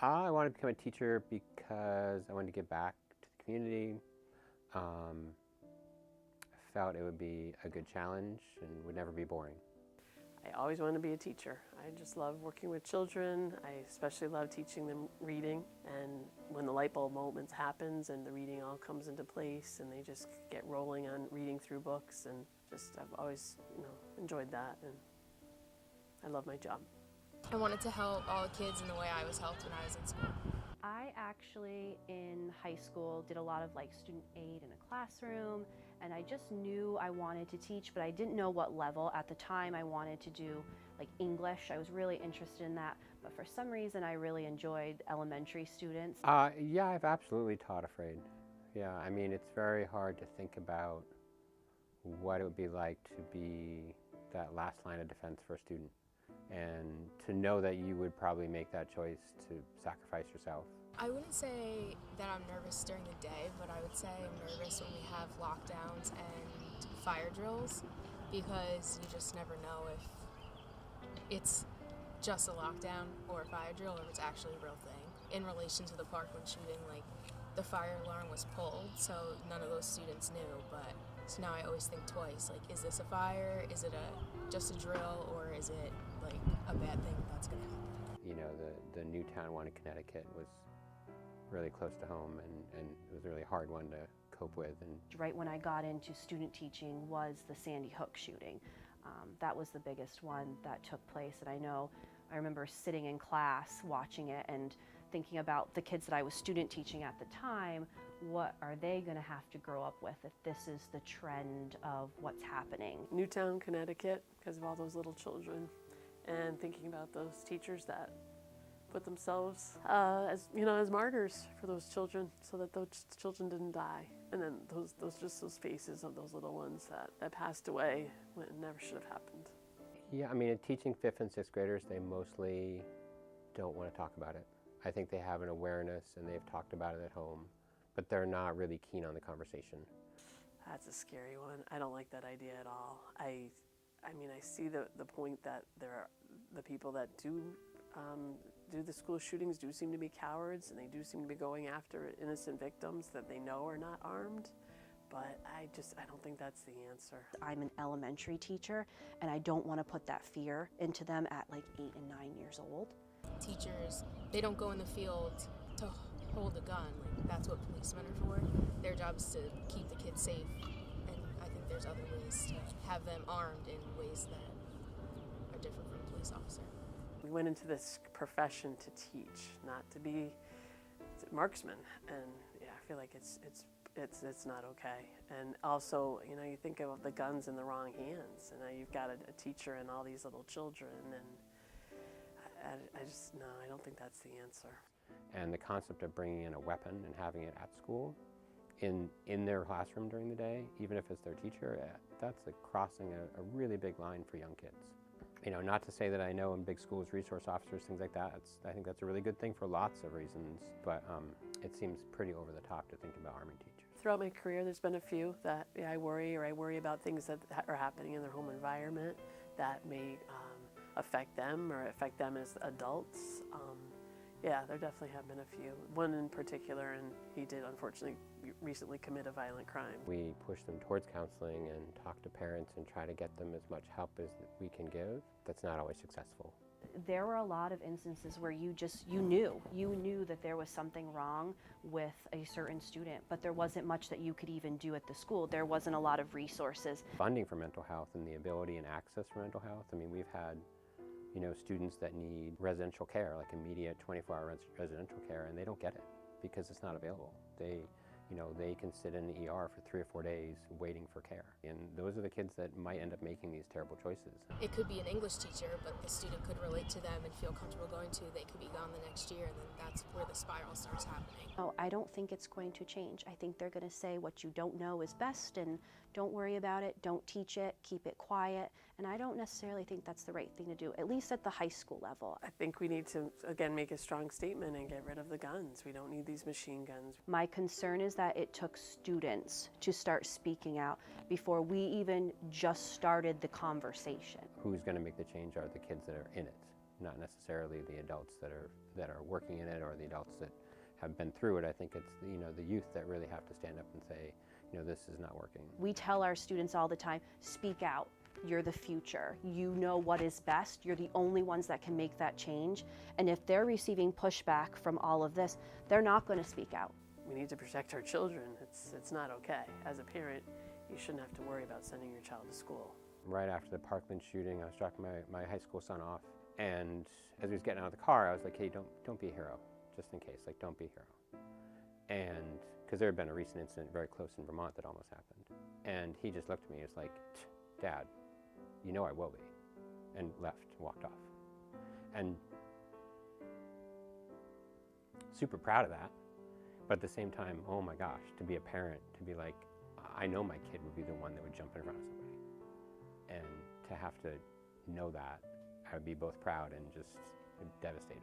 I wanted to become a teacher because I wanted to give back to the community. I felt it would be a good challenge and would never be boring. I always wanted to be a teacher. I just love working with children. I especially love teaching them reading. And when the light bulb moment happens and the reading all comes into place and they just get rolling on reading through books, and just I've always, enjoyed that, and I love my job. I wanted to help all the kids in the way I was helped when I was in school. I actually, in high school, did a lot of student aid in a classroom, and I just knew I wanted to teach, but I didn't know what level. At the time, I wanted to do English. I was really interested in that, but for some reason, I really enjoyed elementary students. Yeah, I've absolutely taught afraid. Yeah, I mean, it's very hard to think about what it would be like to be that last line of defense for a student, and to know that you would probably make that choice to sacrifice yourself. I wouldn't say that I'm nervous during the day, but I would say I'm nervous when we have lockdowns and fire drills, because you just never know if it's just a lockdown or a fire drill or if it's actually a real thing. In relation to the Parkland shooting, the fire alarm was pulled, so none of those students knew, but so now I always think twice, is this a fire, is it just a drill, or is it a bad thing that's going to happen? You know, the Newtown one in Connecticut was really close to home, and it was a really hard one to cope with. And Right when I got into student teaching was the Sandy Hook shooting. That was the biggest one that took place, and I remember sitting in class watching it and thinking about the kids that I was student teaching at the time. What are they going to have to grow up with if this is the trend of what's happening? Newtown, Connecticut, because of all those little children, and thinking about those teachers that put themselves as martyrs for those children, so that those children didn't die. And then those faces of those little ones that passed away when it never should have happened. yeah, I mean, in teaching 5th and 6th graders, they mostly don't want to talk about it. I think they have an awareness and they've talked about it at home, but they're not really keen on the conversation. That's a scary one. I don't like that idea at all. I mean, I see the point that there are the people that do the school shootings do seem to be cowards, and they do seem to be going after innocent victims that they know are not armed. But I don't think that's the answer. I'm an elementary teacher, and I don't want to put that fear into them at 8 and 9 years old. Teachers, they don't go in the field to hold a gun. That's what policemen are for. Their job is to keep the kids safe, and I think there's other ways to have them armed in ways that are different from a police officer. We went into this profession to teach, not to be marksmen, and yeah, I feel like it's not okay. And also, you think of the guns in the wrong hands, and now you've got a teacher and all these little children, and I don't think that's the answer. And the concept of bringing in a weapon and having it at school, in their classroom during the day, even if it's their teacher, that's crossing a really big line for young kids. Not to say that I know in big schools, resource officers, things like that, I think that's a really good thing for lots of reasons, but it seems pretty over the top to think about arming teachers. Throughout my career, there's been a few that I worry about things that are happening in their home environment that may affect them or affect them as adults. Yeah, there definitely have been a few. One in particular, and he did unfortunately recently commit a violent crime. We push them towards counseling and talk to parents and try to get them as much help as we can give. That's not always successful. There were a lot of instances where you knew that there was something wrong with a certain student, but there wasn't much that you could even do at the school. There wasn't a lot of resources. Funding for mental health and the ability and access for mental health, I mean, we've had students that need residential care, immediate 24-hour residential care, and they don't get it because it's not available. They can sit in the ER for 3 or 4 days waiting for care. And those are the kids that might end up making these terrible choices. It could be an English teacher, but the student could relate to them and feel comfortable going to. They could be gone the next year, and then that's where the spiral starts happening. No, I don't think it's going to change. I think they're going to say what you don't know is best, and don't worry about it, don't teach it, keep it quiet. And I don't necessarily think that's the right thing to do, at least at the high school level. I think we need to, again, make a strong statement and get rid of the guns. We don't need these machine guns. My concern is that it took students to start speaking out before we even just started the conversation. Who's going to make the change are the kids that are in it. not necessarily the adults that are working in it or the adults that have been through it. I think it's the youth that really have to stand up and say, this is not working. We tell our students all the time, speak out. You're the future. You know what is best. You're the only ones that can make that change. And if they're receiving pushback from all of this, they're not going to speak out. We need to protect our children. It's not okay. As a parent, you shouldn't have to worry about sending your child to school. Right after the Parkland shooting, I was dropping my high school son off, and as he was getting out of the car, I was like, hey, don't be a hero, just in case, like, don't be a hero. And because there had been a recent incident very close in Vermont that almost happened. And he just looked at me, he was like, Dad, you know I will be, and left, walked off. And super proud of that, but at the same time, oh my gosh, to be a parent, to be like, I know my kid would be the one that would jump in front of somebody. And to have to know that, I would be both proud and just devastated.